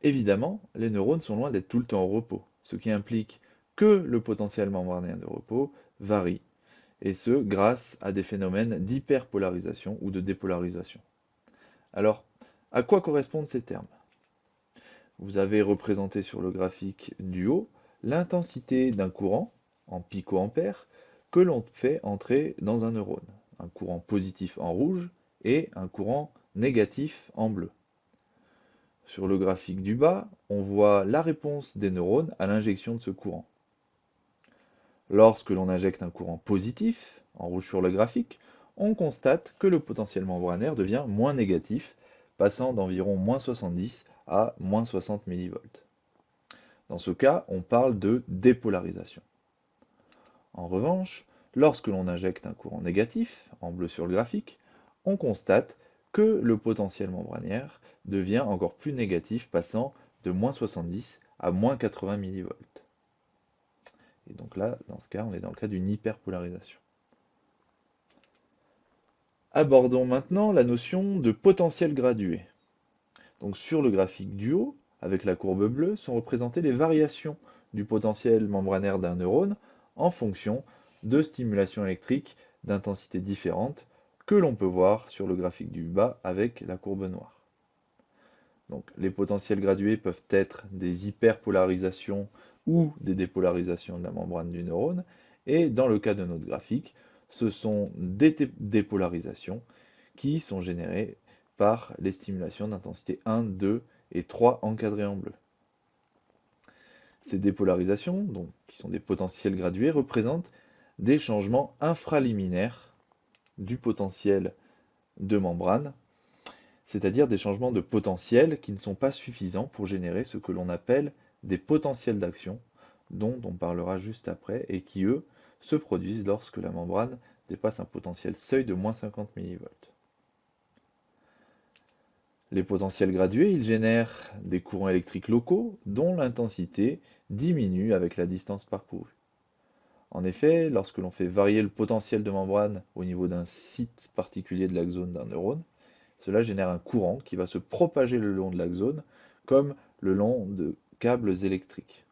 Évidemment, les neurones sont loin d'être tout le temps au repos, ce qui implique que le potentiel membranaire de repos varie, et ce grâce à des phénomènes d'hyperpolarisation ou de dépolarisation. Alors, à quoi correspondent ces termes? Vous avez représenté sur le graphique du haut l'intensité d'un courant en picoampères que l'on fait entrer dans un neurone. Un courant positif en rouge et un courant négatif en bleu. Sur le graphique du bas, on voit la réponse des neurones à l'injection de ce courant. Lorsque l'on injecte un courant positif, en rouge sur le graphique, on constate que le potentiel membranaire devient moins négatif, passant d'environ -70 à -60 millivolts. Dans ce cas, on parle de dépolarisation. En revanche, lorsque l'on injecte un courant négatif, en bleu sur le graphique, on constate que le potentiel membranaire devient encore plus négatif, passant de -70 à -80 millivolts. Et donc là, dans ce cas, on est dans le cas d'une hyperpolarisation. Abordons maintenant la notion de potentiel gradué. Donc sur le graphique du haut, avec la courbe bleue, sont représentées les variations du potentiel membranaire d'un neurone en fonction de stimulations électriques d'intensité différente que l'on peut voir sur le graphique du bas avec la courbe noire. Donc les potentiels gradués peuvent être des hyperpolarisations ou des dépolarisations de la membrane du neurone, et dans le cas de notre graphique, ce sont des dépolarisations qui sont générées par les stimulations d'intensité 1, 2 et 3 encadrées en bleu. Ces dépolarisations, donc, qui sont des potentiels gradués, représentent des changements infraliminaires du potentiel de membrane, c'est-à-dire des changements de potentiel qui ne sont pas suffisants pour générer ce que l'on appelle des potentiels d'action, dont on parlera juste après, et qui, eux, se produisent lorsque la membrane dépasse un potentiel seuil de -50 millivolts. Les potentiels gradués, ils génèrent des courants électriques locaux dont l'intensité diminue avec la distance parcourue. En effet, lorsque l'on fait varier le potentiel de membrane au niveau d'un site particulier de l'axone d'un neurone, cela génère un courant qui va se propager le long de l'axone comme le long de câbles électriques.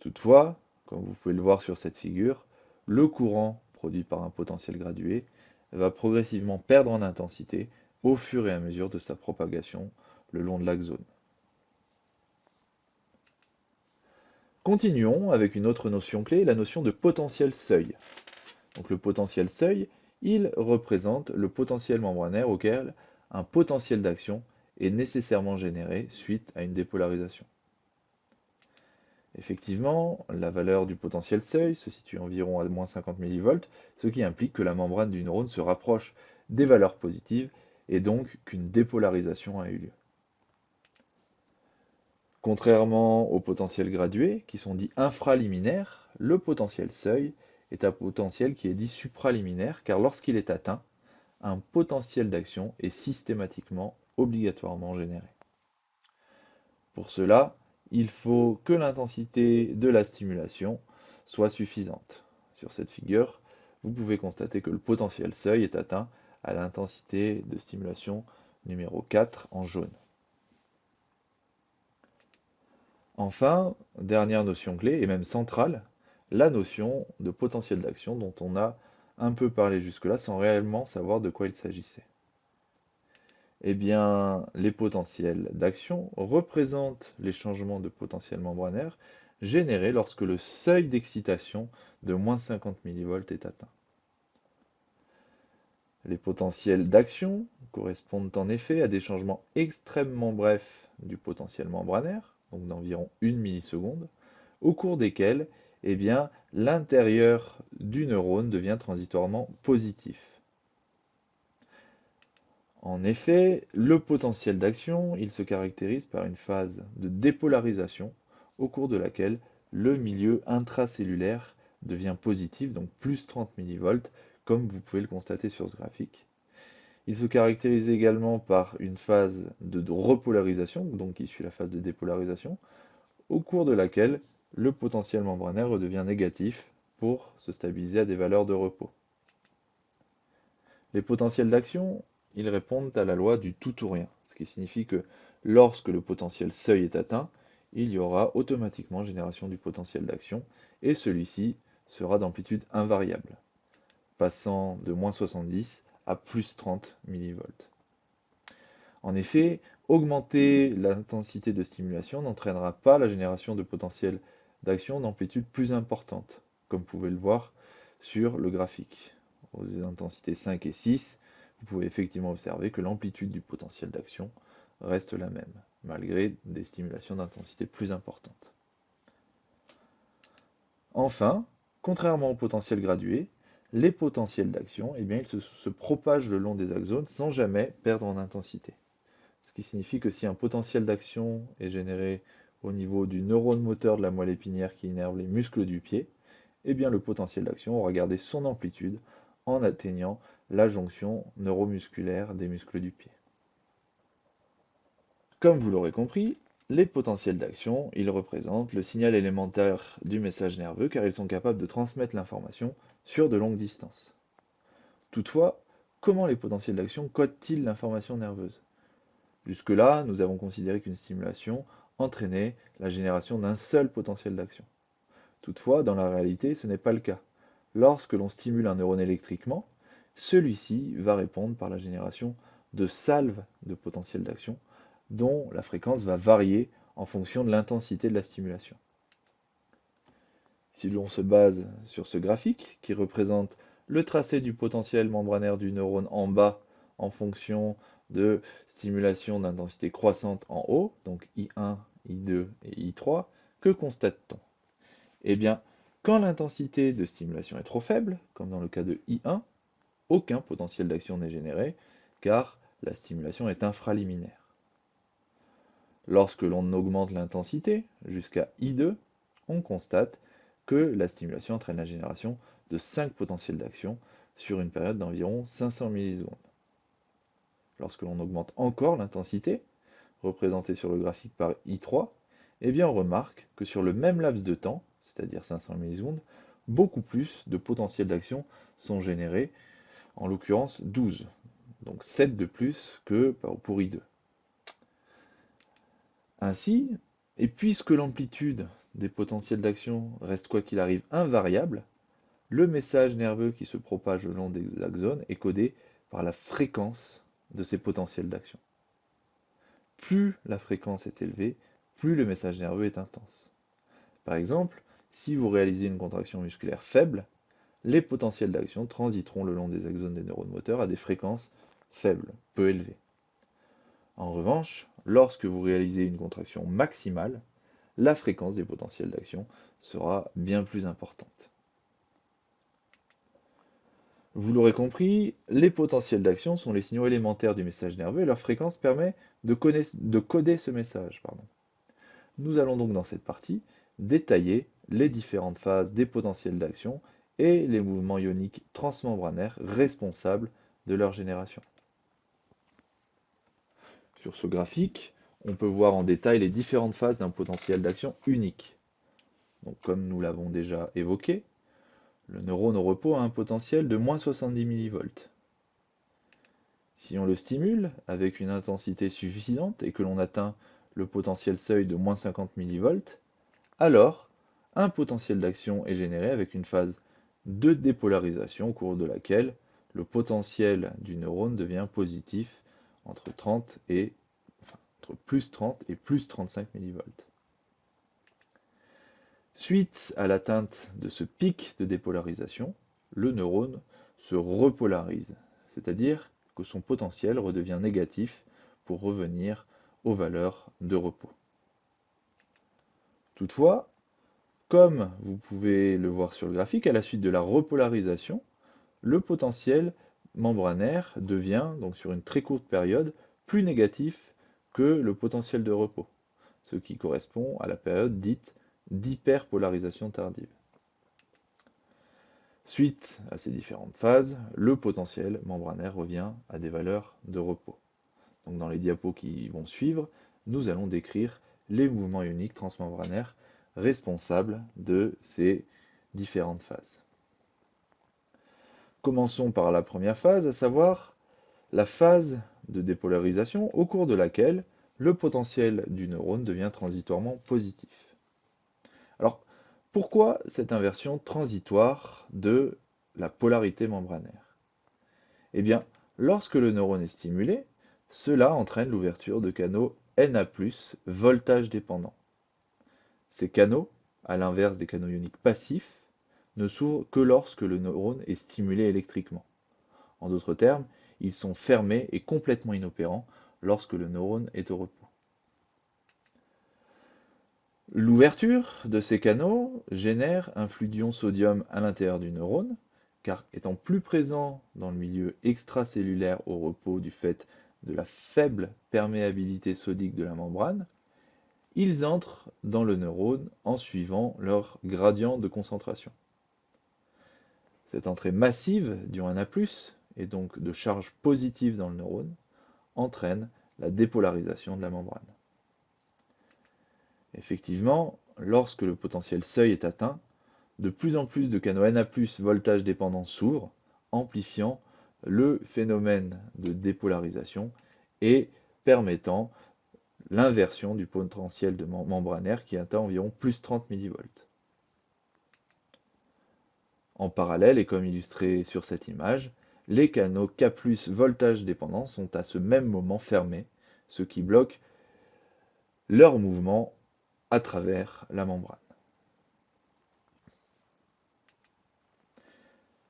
Toutefois, comme vous pouvez le voir sur cette figure, le courant produit par un potentiel gradué va progressivement perdre en intensité au fur et à mesure de sa propagation le long de l'axone. Continuons avec une autre notion clé, la notion de potentiel seuil. Donc le potentiel seuil, il représente le potentiel membranaire auquel un potentiel d'action est nécessairement généré suite à une dépolarisation. Effectivement, la valeur du potentiel seuil se situe environ à -50 millivolts, ce qui implique que la membrane du neurone se rapproche des valeurs positives et donc qu'une dépolarisation a eu lieu. Contrairement aux potentiels gradués, qui sont dits infraliminaires, le potentiel seuil est un potentiel qui est dit supraliminaire, car lorsqu'il est atteint, un potentiel d'action est systématiquement obligatoirement généré. Pour cela, il faut que l'intensité de la stimulation soit suffisante. Sur cette figure, vous pouvez constater que le potentiel seuil est atteint à l'intensité de stimulation numéro 4 en jaune. Enfin, dernière notion clé, et même centrale, la notion de potentiel d'action dont on a un peu parlé jusque-là sans réellement savoir de quoi il s'agissait. Eh bien, les potentiels d'action représentent les changements de potentiel membranaire générés lorsque le seuil d'excitation de -50 millivolts est atteint. Les potentiels d'action correspondent en effet à des changements extrêmement brefs du potentiel membranaire, donc d'environ 1 milliseconde, au cours desquels eh bien, l'intérieur du neurone devient transitoirement positif. En effet, le potentiel d'action, il se caractérise par une phase de dépolarisation au cours de laquelle le milieu intracellulaire devient positif, donc plus 30 millivolts, comme vous pouvez le constater sur ce graphique. Il se caractérise également par une phase de repolarisation, donc qui suit la phase de dépolarisation, au cours de laquelle le potentiel membranaire redevient négatif pour se stabiliser à des valeurs de repos. Les potentiels d'action ils répondent à la loi du tout ou rien, ce qui signifie que lorsque le potentiel seuil est atteint, il y aura automatiquement génération du potentiel d'action, et celui-ci sera d'amplitude invariable, passant de moins 70 à plus 30 millivolts. En effet, augmenter l'intensité de stimulation n'entraînera pas la génération de potentiel d'action d'amplitude plus importante, comme vous pouvez le voir sur le graphique. Aux intensités 5 et 6, vous pouvez effectivement observer que l'amplitude du potentiel d'action reste la même, malgré des stimulations d'intensité plus importantes. Enfin, contrairement au potentiel gradué, les potentiels d'action, eh bien, ils se propagent le long des axones sans jamais perdre en intensité. Ce qui signifie que si un potentiel d'action est généré au niveau du neurone moteur de la moelle épinière qui innerve les muscles du pied, eh bien le potentiel d'action aura gardé son amplitude en atteignant la jonction neuromusculaire des muscles du pied. Comme vous l'aurez compris, les potentiels d'action, ils représentent le signal élémentaire du message nerveux car ils sont capables de transmettre l'information sur de longues distances. Toutefois, comment les potentiels d'action codent-ils l'information nerveuse? Jusque-là, nous avons considéré qu'une stimulation entraînait la génération d'un seul potentiel d'action. Toutefois, dans la réalité, ce n'est pas le cas. Lorsque l'on stimule un neurone électriquement, celui-ci va répondre par la génération de salves de potentiel d'action, dont la fréquence va varier en fonction de l'intensité de la stimulation. Si l'on se base sur ce graphique, qui représente le tracé du potentiel membranaire du neurone en bas en fonction de stimulation d'intensité croissante en haut, donc I1, I2 et I3, que constate-t-on? Eh bien, quand l'intensité de stimulation est trop faible, comme dans le cas de I1, aucun potentiel d'action n'est généré, car la stimulation est infraliminaire. Lorsque l'on augmente l'intensité jusqu'à I2, on constate que la stimulation entraîne la génération de 5 potentiels d'action sur une période d'environ 500 millisecondes. Lorsque l'on augmente encore l'intensité, représentée sur le graphique par I3, eh bien on remarque que sur le même laps de temps, c'est-à-dire 500 millisecondes, beaucoup plus de potentiels d'action sont générés, en l'occurrence 12, donc 7 de plus que pour I2. Ainsi, et puisque l'amplitude des potentiels d'action reste quoi qu'il arrive invariable, le message nerveux qui se propage le long des axones est codé par la fréquence de ces potentiels d'action. Plus la fréquence est élevée, plus le message nerveux est intense. Par exemple, si vous réalisez une contraction musculaire faible, les potentiels d'action transiteront le long des axones des neurones moteurs à des fréquences faibles, peu élevées. En revanche, lorsque vous réalisez une contraction maximale, la fréquence des potentiels d'action sera bien plus importante. Vous l'aurez compris, les potentiels d'action sont les signaux élémentaires du message nerveux et leur fréquence permet de coder ce message. Nous allons donc dans cette partie détailler les différentes phases des potentiels d'action et les mouvements ioniques transmembranaires responsables de leur génération. Sur ce graphique, on peut voir en détail les différentes phases d'un potentiel d'action unique. Donc, comme nous l'avons déjà évoqué, le neurone au repos a un potentiel de moins 70 millivolts. Si on le stimule avec une intensité suffisante et que l'on atteint le potentiel seuil de moins 50 millivolts, alors un potentiel d'action est généré avec une phase de dépolarisation au cours de laquelle le potentiel du neurone devient positif entre plus 30 et plus 35 millivolts. Suite à l'atteinte de ce pic de dépolarisation, le neurone se repolarise, c'est-à-dire que son potentiel redevient négatif pour revenir aux valeurs de repos. Toutefois, comme vous pouvez le voir sur le graphique, à la suite de la repolarisation, le potentiel membranaire devient, donc sur une très courte période, plus négatif que le potentiel de repos, ce qui correspond à la période dite d'hyperpolarisation tardive. Suite à ces différentes phases, le potentiel membranaire revient à des valeurs de repos. Donc dans les diapos qui vont suivre, nous allons décrire les mouvements ioniques transmembranaires responsables de ces différentes phases. Commençons par la première phase, à savoir la phase de dépolarisation au cours de laquelle le potentiel du neurone devient transitoirement positif. Alors, pourquoi cette inversion transitoire de la polarité membranaire? Eh bien, lorsque le neurone est stimulé, cela entraîne l'ouverture de canaux Na+, voltage dépendants. Ces canaux, à l'inverse des canaux ioniques passifs, ne s'ouvrent que lorsque le neurone est stimulé électriquement. En d'autres termes, ils sont fermés et complètement inopérants lorsque le neurone est au repos. L'ouverture de ces canaux génère un flux d'ion sodium à l'intérieur du neurone, car étant plus présent dans le milieu extracellulaire au repos du fait de la faible perméabilité sodique de la membrane, ils entrent dans le neurone en suivant leur gradient de concentration. Cette entrée massive d'ion Na+, et donc de charge positive dans le neurone, entraîne la dépolarisation de la membrane. Effectivement, lorsque le potentiel seuil est atteint, de plus en plus de canaux Na+, voltage dépendant s'ouvrent, amplifiant le phénomène de dépolarisation et permettant l'inversion du potentiel membranaire qui atteint environ plus 30 mV. En parallèle, et comme illustré sur cette image, les canaux K+, voltage dépendant sont à ce même moment fermés, ce qui bloque leur mouvement à travers la membrane.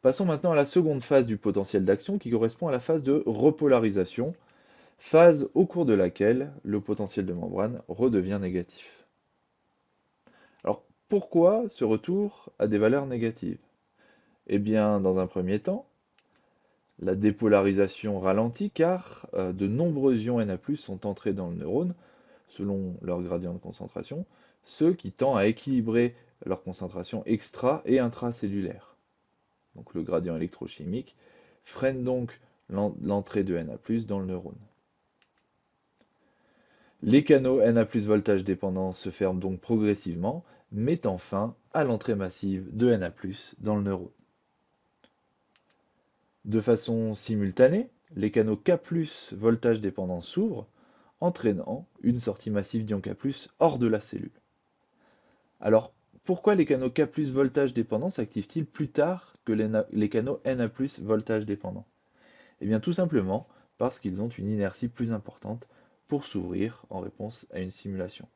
Passons maintenant à la seconde phase du potentiel d'action qui correspond à la phase de repolarisation, phase au cours de laquelle le potentiel de membrane redevient négatif. Alors pourquoi ce retour à des valeurs négatives? Eh bien, dans un premier temps, la dépolarisation ralentit car de nombreux ions Na+ sont entrés dans le neurone selon leur gradient de concentration, ce qui tend à équilibrer leur concentration extra- et intracellulaire. Donc le gradient électrochimique freine donc l'entrée de Na+ dans le neurone. Les canaux Na+ voltage dépendant se ferment donc progressivement, mettant fin à l'entrée massive de Na+ dans le neurone. De façon simultanée, les canaux K+ voltage dépendant s'ouvrent, entraînant une sortie massive d'ion K+ hors de la cellule. Alors, pourquoi les canaux K+ voltage dépendant s'activent-ils plus tard que les canaux Na+ voltage dépendant? Eh bien tout simplement parce qu'ils ont une inertie plus importante pour s'ouvrir en réponse à une simulation.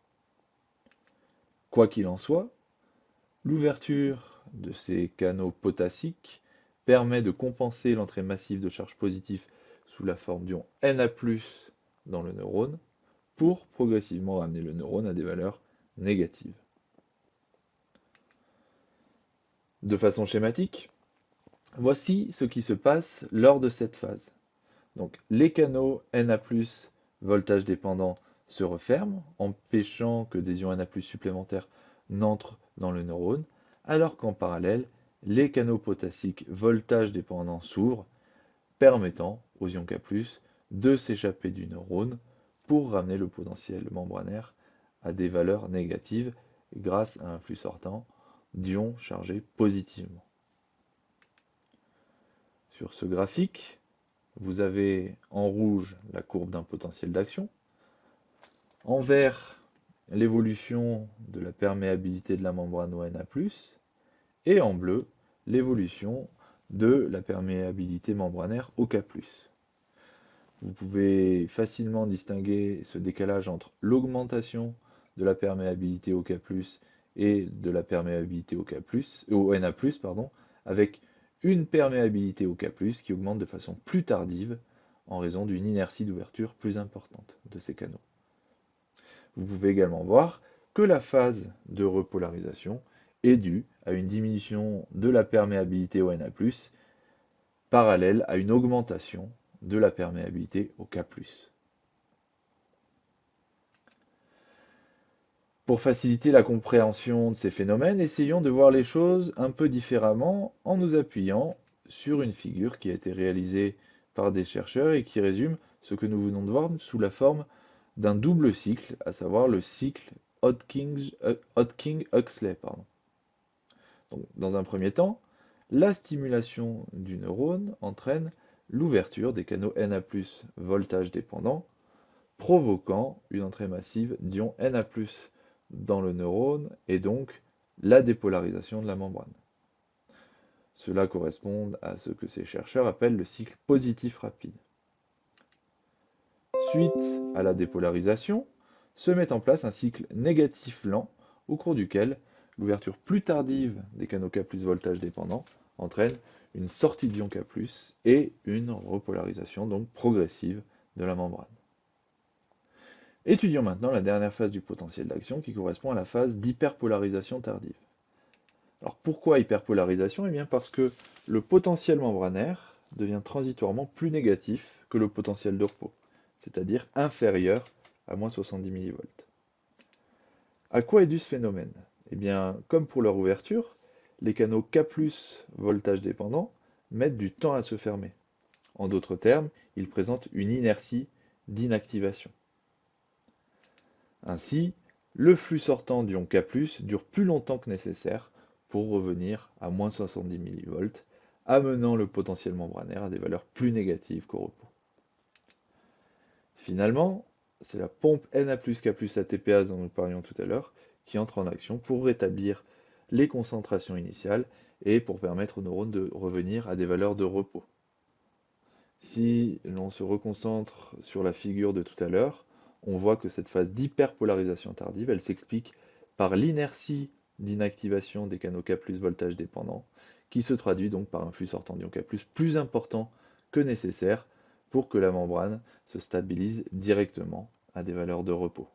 Quoi qu'il en soit, l'ouverture de ces canaux potassiques permet de compenser l'entrée massive de charge positive sous la forme d'ion Na+ dans le neurone pour progressivement ramener le neurone à des valeurs négatives. De façon schématique, voici ce qui se passe lors de cette phase. Donc, les canaux Na+, voltage dépendant, se referment, empêchant que des ions Na+ supplémentaires n'entrent dans le neurone, alors qu'en parallèle, les canaux potassiques voltage dépendant s'ouvrent, permettant aux ions K+ de s'échapper du neurone pour ramener le potentiel membranaire à des valeurs négatives grâce à un flux sortant d'ions chargés positivement. Sur ce graphique, vous avez en rouge la courbe d'un potentiel d'action, en vert l'évolution de la perméabilité de la membrane au Na+, et en bleu l'évolution de la perméabilité membranaire au K+. Vous pouvez facilement distinguer ce décalage entre l'augmentation de la perméabilité au K+, et de la perméabilité au Na+, pardon, avec une perméabilité au K+, qui augmente de façon plus tardive en raison d'une inertie d'ouverture plus importante de ces canaux. Vous pouvez également voir que la phase de repolarisation est due à une diminution de la perméabilité au Na+, parallèle à une augmentation de la perméabilité au K+. Pour faciliter la compréhension de ces phénomènes, essayons de voir les choses un peu différemment en nous appuyant sur une figure qui a été réalisée par des chercheurs et qui résume ce que nous venons de voir sous la forme d'un double cycle, à savoir le cycle Hodgkin-Huxley. Donc, dans un premier temps, la stimulation du neurone entraîne l'ouverture des canaux Na+, voltage dépendant, provoquant une entrée massive d'ions Na+, dans le neurone et donc la dépolarisation de la membrane. Cela correspond à ce que ces chercheurs appellent le cycle positif rapide. Suite à la dépolarisation, se met en place un cycle négatif lent au cours duquel l'ouverture plus tardive des canaux K+ voltage dépendant entraîne une sortie d'ion K+, et une repolarisation donc progressive de la membrane. Étudions maintenant la dernière phase du potentiel d'action qui correspond à la phase d'hyperpolarisation tardive. Alors pourquoi hyperpolarisation? Eh bien parce que le potentiel membranaire devient transitoirement plus négatif que le potentiel de repos, c'est-à-dire inférieur à moins 70 mV. À quoi est dû ce phénomène? Eh bien, comme pour leur ouverture, les canaux K+, voltage dépendant, mettent du temps à se fermer. En d'autres termes, ils présentent une inertie d'inactivation. Ainsi, le flux sortant d'ion K+ dure plus longtemps que nécessaire pour revenir à moins 70 mV, amenant le potentiel membranaire à des valeurs plus négatives qu'au repos. Finalement, c'est la pompe Na+K+ ATPase dont nous parlions tout à l'heure qui entre en action pour rétablir les concentrations initiales et pour permettre aux neurones de revenir à des valeurs de repos. Si l'on se reconcentre sur la figure de tout à l'heure, on voit que cette phase d'hyperpolarisation tardive, elle s'explique par l'inertie d'inactivation des canaux K+ voltage dépendant, qui se traduit donc par un flux sortant d'ion K+ plus important que nécessaire pour que la membrane se stabilise directement à des valeurs de repos.